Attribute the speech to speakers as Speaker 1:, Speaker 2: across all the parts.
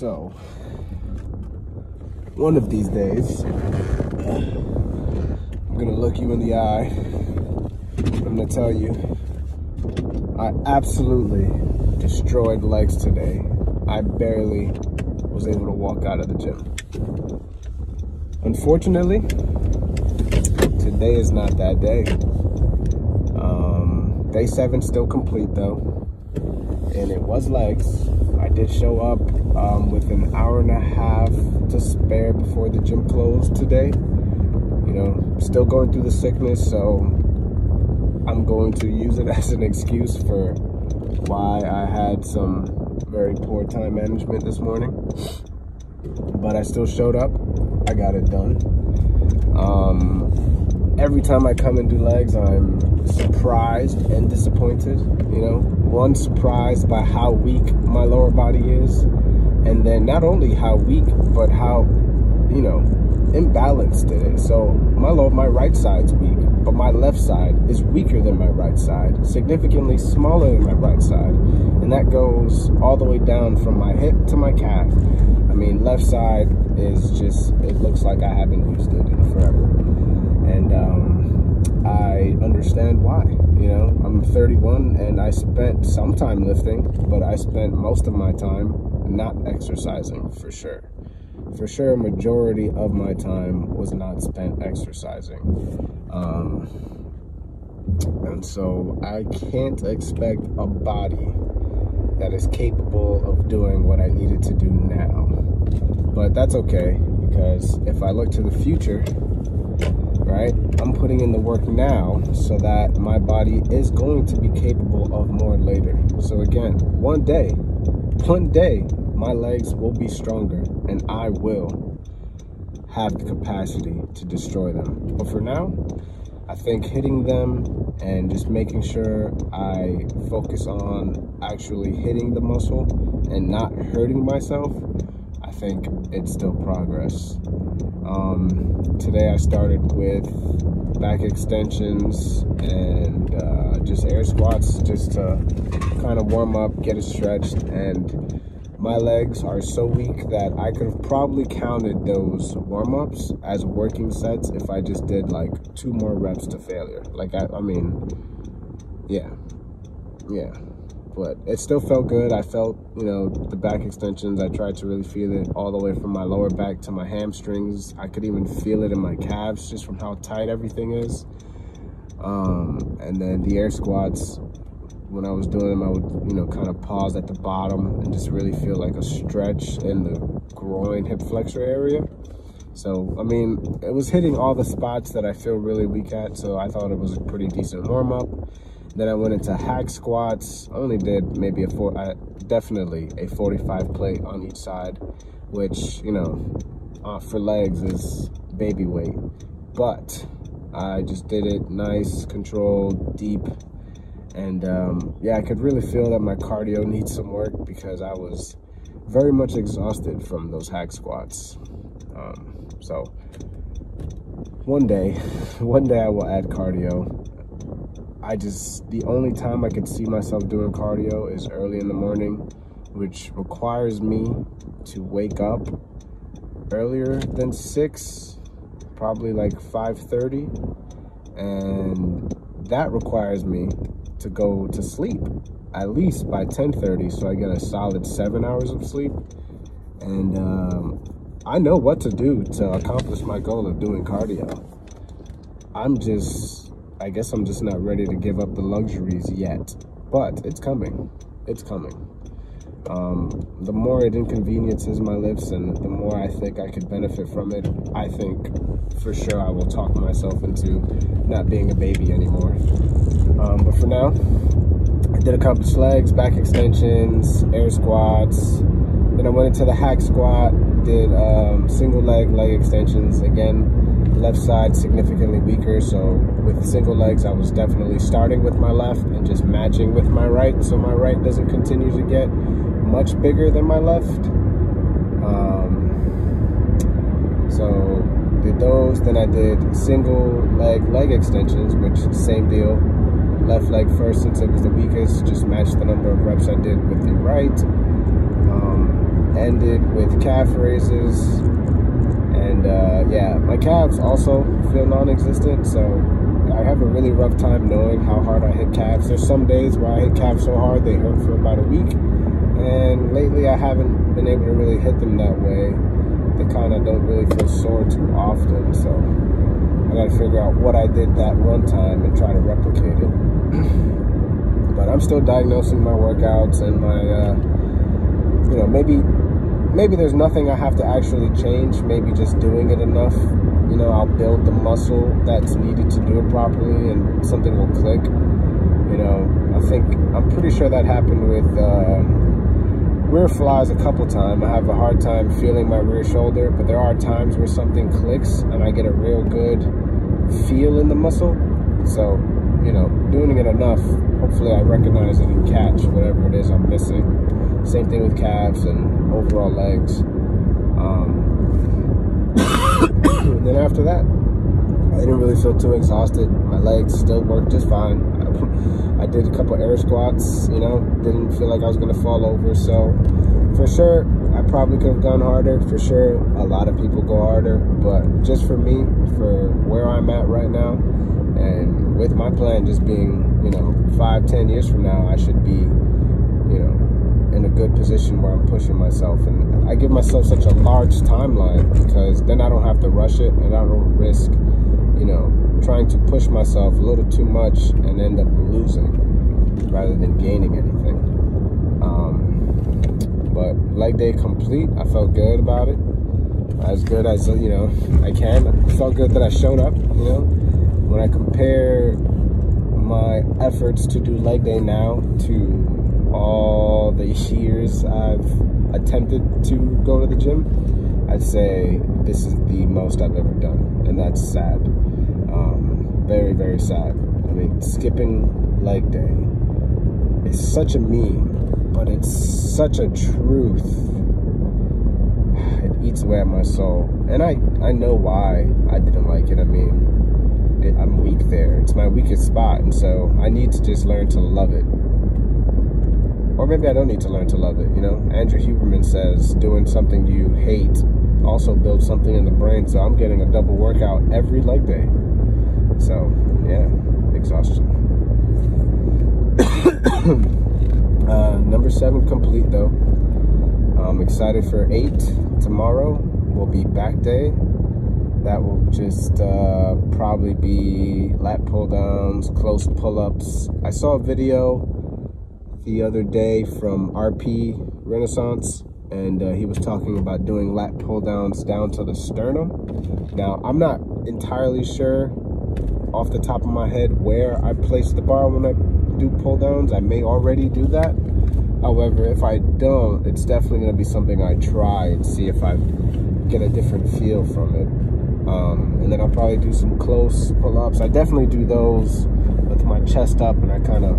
Speaker 1: So, one of these days, I'm gonna look you in the eye. I'm gonna tell you, I absolutely destroyed legs today. I barely was able to walk out of the gym. Unfortunately, today is not that day. Day 7 still complete though, and it was legs. I did show up with an hour and a half to spare before the gym closed today. You know, still going through the sickness, so I'm going to use it as an excuse for why I had some very poor time management this morning. But I still showed up. I got it done. Every time I come and do legs, I'm surprised and disappointed. You know, one, surprised by how weak my lower body is, and then not only how weak, but how, you know, imbalanced it is. So my right side's weak, but my left side is weaker than my right side, significantly smaller than my right side, and that goes all the way down from my hip to my calf. I mean, left side is just, it looks like I haven't used it in forever. And I understand why. You know, I'm 31 and I spent some time lifting, but I spent most of my time not exercising, for sure. For sure, a majority of my time was not spent exercising. And so I can't expect a body that is capable of doing what I needed to do now. But that's okay, because if I look to the future, right, I'm putting in the work now so that my body is going to be capable of more later. So again, one day, my legs will be stronger and I will have the capacity to destroy them. But for now, I think hitting them and just making sure I focus on actually hitting the muscle and not hurting myself, I think it's still progress. Today I started with back extensions and just air squats, just to kind of warm up, get it stretched. And my legs are so weak that I could have probably counted those warm-ups as working sets if I just did like 2 more reps to failure. Like, I mean, yeah. But it still felt good. I felt, you know, the back extensions. I tried to really feel it all the way from my lower back to my hamstrings. I could even feel it in my calves just from how tight everything is. And then the air squats, when I was doing them, I would, you know, kind of pause at the bottom and just really feel like a stretch in the groin hip flexor area. So, I mean, it was hitting all the spots that I feel really weak at, so I thought it was a pretty decent warm-up. Then I went into hack squats. I only did maybe definitely a 45 plate on each side, which, you know, for legs is baby weight. But I just did it nice, controlled, deep. And yeah, I could really feel that my cardio needs some work because I was very much exhausted from those hack squats. So one day I will add cardio. The only time I could see myself doing cardio is early in the morning, which requires me to wake up earlier than 6, probably like 5:30. And that requires me to go to sleep at least by 10:30, so I get a solid 7 hours of sleep. And I know what to do to accomplish my goal of doing cardio. I guess I'm just not ready to give up the luxuries yet, but it's coming. It's coming. The more it inconveniences my lifts and the more I think I could benefit from it, I think for sure I will talk myself into not being a baby anymore. But for now, I did accomplish legs, back extensions, air squats. Then I went into the hack squat, did single leg extensions. Again, left side significantly weaker, so with single legs I was definitely starting with my left and just matching with my right, so my right doesn't continue to get much bigger than my left. So did those, then I did single leg extensions, which same deal, left leg first since it was the weakest, just matched the number of reps I did with the right. ended with calf raises. And yeah, my calves also feel non-existent, so I have a really rough time knowing how hard I hit calves. There's some days where I hit calves so hard they hurt for about a week, and lately I haven't been able to really hit them that way. They kind of don't really feel sore too often, so I gotta figure out what I did that one time and try to replicate it. But I'm still diagnosing my workouts and my, you know, maybe there's nothing I have to actually change. Maybe just doing it enough, you know, I'll build the muscle that's needed to do it properly and something will click. You know, I'm pretty sure that happened with rear flies a couple times. I have a hard time feeling my rear shoulder, but there are times where something clicks and I get a real good feel in the muscle. So, you know, doing it enough, hopefully I recognize it and catch whatever it is I'm missing. Same thing with calves and overall legs. And then after that, I didn't really feel too exhausted. My legs still work just fine. I did a couple air squats, you know, didn't feel like I was gonna fall over. So for sure, I probably could have gone harder. For sure, a lot of people go harder, but just for me, for where I'm at right now, and with my plan just being, you know, 5-10 years from now, I should be, you know, in a good position where I'm pushing myself. And I give myself such a large timeline because then I don't have to rush it and I don't risk, you know, trying to push myself a little too much and end up losing rather than gaining anything. But leg day complete, I felt good about it. As good as, you know, I can. I felt good that I showed up, you know. When I compare my efforts to do leg day now to all the years I've attempted to go to the gym, I'd say this is the most I've ever done, and that's sad. Very, very sad. I mean, skipping leg day is such a meme, but it's such a truth. It eats away at my soul, and I know why I didn't like it. I mean, I'm weak there. It's my weakest spot, and so I need to just learn to love it. Or maybe I don't need to learn to love it, you know? Andrew Huberman says doing something you hate also builds something in the brain, so I'm getting a double workout every leg day. So, yeah, exhaustion. Number 7 complete, though. I'm excited for 8. Tomorrow will be back day. That will just probably be lat pull downs, close pull-ups. I saw a video the other day from RP Renaissance, and he was talking about doing lat pull downs down to the sternum. Now, I'm not entirely sure off the top of my head where I place the bar when I do pull downs. I may already do that. However, if I don't, it's definitely going to be something I try and see if I get a different feel from it. And then I'll probably do some close pull-ups. I definitely do those with my chest up, and I kind of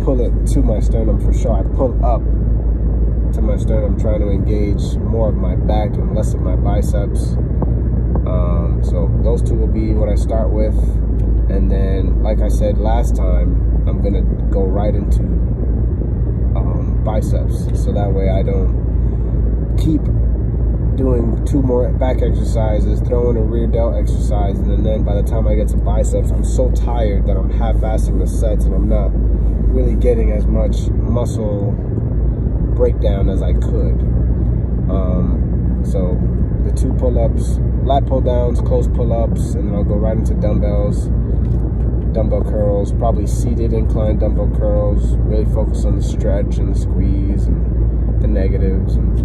Speaker 1: pull it to my sternum for sure. I pull up to my sternum, trying to engage more of my back and less of my biceps. So those 2 will be what I start with. And then, like I said last time, I'm gonna go right into biceps. So that way I don't keep doing 2 more back exercises, throwing a rear delt exercise, and then by the time I get to biceps, I'm so tired that I'm half-assing the sets and I'm not really getting as much muscle breakdown as I could. So the 2 pull-ups, lat pull downs, close pull-ups, and then I'll go right into dumbbells, dumbbell curls, probably seated incline dumbbell curls, really focus on the stretch and the squeeze and the negatives. And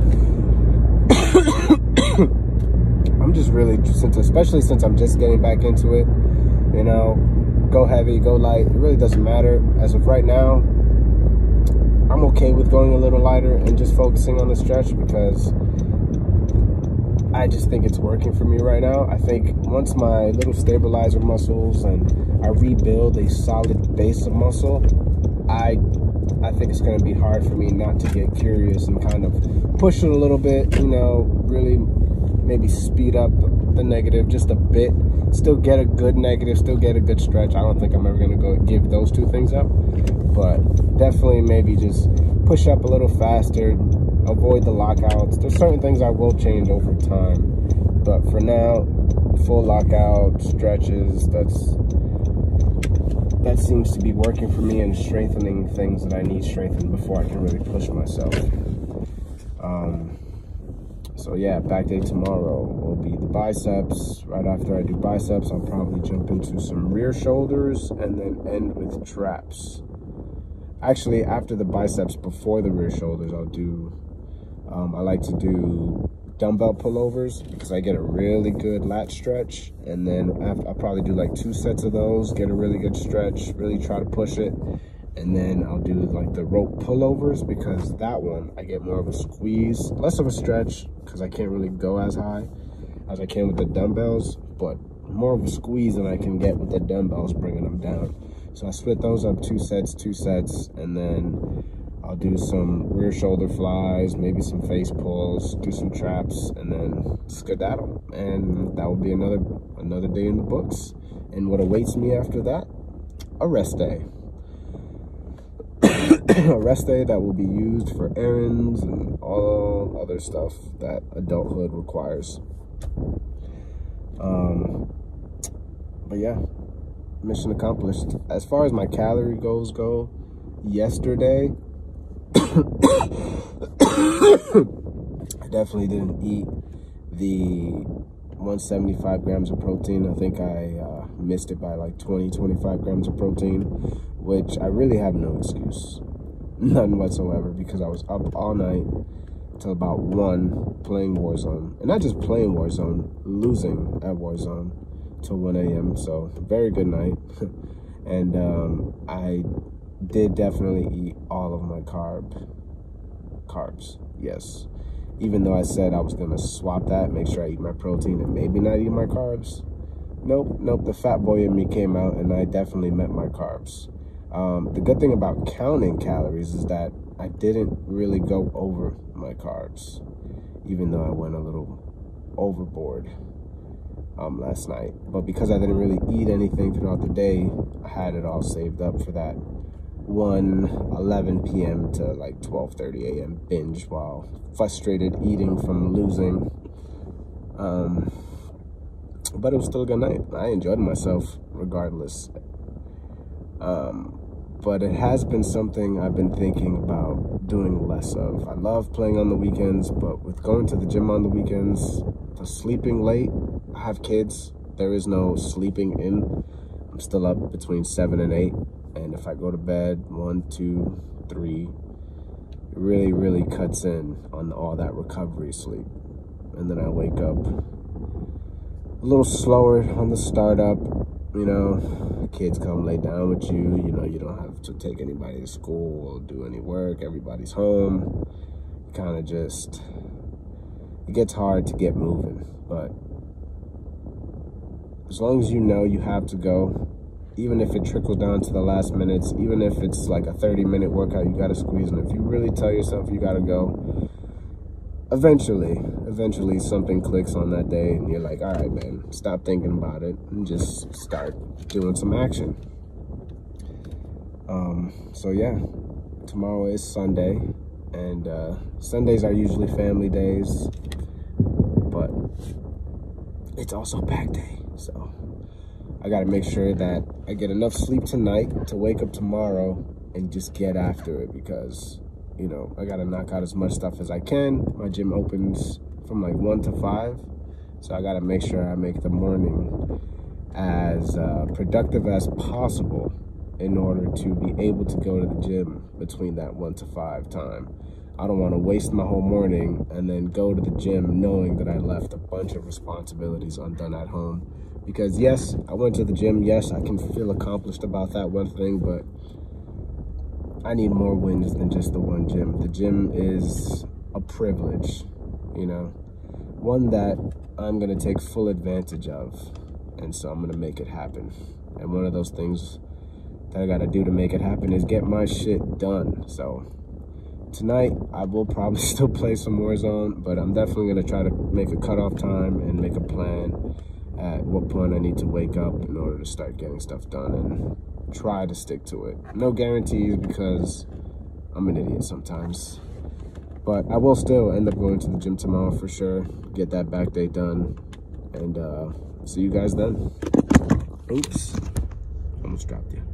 Speaker 1: I'm just really, especially since I'm just getting back into it, you know, go heavy, go light, it really doesn't matter. As of right now, I'm okay with going a little lighter and just focusing on the stretch because I just think it's working for me right now. I think once my little stabilizer muscles and I rebuild a solid base of muscle, I think it's going to be hard for me not to get curious and kind of push it a little bit, you know, really maybe speed up the negative just a bit, still get a good negative, still get a good stretch. I don't think I'm ever going to go give those 2 things up, but definitely maybe just push up a little faster, avoid the lockouts. There's certain things I will change over time, but for now, full lockout stretches, that seems to be working for me and strengthening things that I need strengthened before I can really push myself. So yeah, back day tomorrow will be the biceps. Right after I do biceps, I'll probably jump into some rear shoulders and then end with traps. Actually, after the biceps, before the rear shoulders, I'll do, I like to do dumbbell pullovers because I get a really good lat stretch. And then I'll probably do like 2 sets of those, get a really good stretch, really try to push it. And then I'll do like the rope pullovers because that one, I get more of a squeeze, less of a stretch because I can't really go as high as I can with the dumbbells, but more of a squeeze than I can get with the dumbbells, bringing them down. So I split those up 2 sets, and then I'll do some rear shoulder flies, maybe some face pulls, do some traps, and then skedaddle. And that will be another day in the books. And what awaits me after that? A rest day. A rest day that will be used for errands and all other stuff that adulthood requires. But yeah, mission accomplished. As far as my calorie goals go, yesterday, I definitely didn't eat the 175 grams of protein. I think I missed it by like 25 grams of protein, which I really have no excuse. None whatsoever, because I was up all night till about 1 playing Warzone. And not just playing Warzone, losing at Warzone till 1 a.m. So very good night. And I did definitely eat all of my carbs, yes. Even though I said I was gonna swap that, make sure I eat my protein and maybe not eat my carbs. Nope, the fat boy in me came out and I definitely met my carbs. The good thing about counting calories is that I didn't really go over my carbs, even though I went a little overboard last night. But because I didn't really eat anything throughout the day, I had it all saved up for that 11 p.m. to like 12:30 a.m. binge while frustrated eating from losing. But it was still a good night. I enjoyed myself regardless. But it has been something I've been thinking about doing less of. I love playing on the weekends, but with going to the gym on the weekends, the sleeping late, I have kids. There is no sleeping in. I'm still up between 7 and 8. And if I go to bed 1, 2, 3, it really, really cuts in on all that recovery sleep. And then I wake up a little slower on the startup. You know, kids come lay down with you. You know, you don't have to take anybody to school or do any work. Everybody's home. Kind of just, it gets hard to get moving. But as long as you know you have to go, even if it trickles down to the last minutes, even if it's like a 30-minute workout, you got to squeeze in. If you really tell yourself you got to go, eventually something clicks on that day and you're like, all right, man, stop thinking about it and just start doing some action. So yeah, tomorrow is Sunday, and Sundays are usually family days, but it's also pack day. So I got to make sure that I get enough sleep tonight to wake up tomorrow and just get after it, because, you know, I got to knock out as much stuff as I can. My gym opens from like 1 to 5. So I got to make sure I make the morning as productive as possible in order to be able to go to the gym between that 1 to 5 time. I don't want to waste my whole morning and then go to the gym knowing that I left a bunch of responsibilities undone at home. Because yes, I went to the gym. Yes, I can feel accomplished about that one thing, but I need more wins than just the one gym. The gym is a privilege, you know, one that I'm going to take full advantage of. And so I'm going to make it happen. And one of those things that I got to do to make it happen is get my shit done. So tonight, I will probably still play some Warzone, but I'm definitely going to try to make a cutoff time and make a plan at what point I need to wake up in order to start getting stuff done and try to stick to it. No guarantees, because I'm an idiot sometimes. But I will still end up going to the gym tomorrow for sure, get that back day done, and see you guys then. Oops, almost dropped you.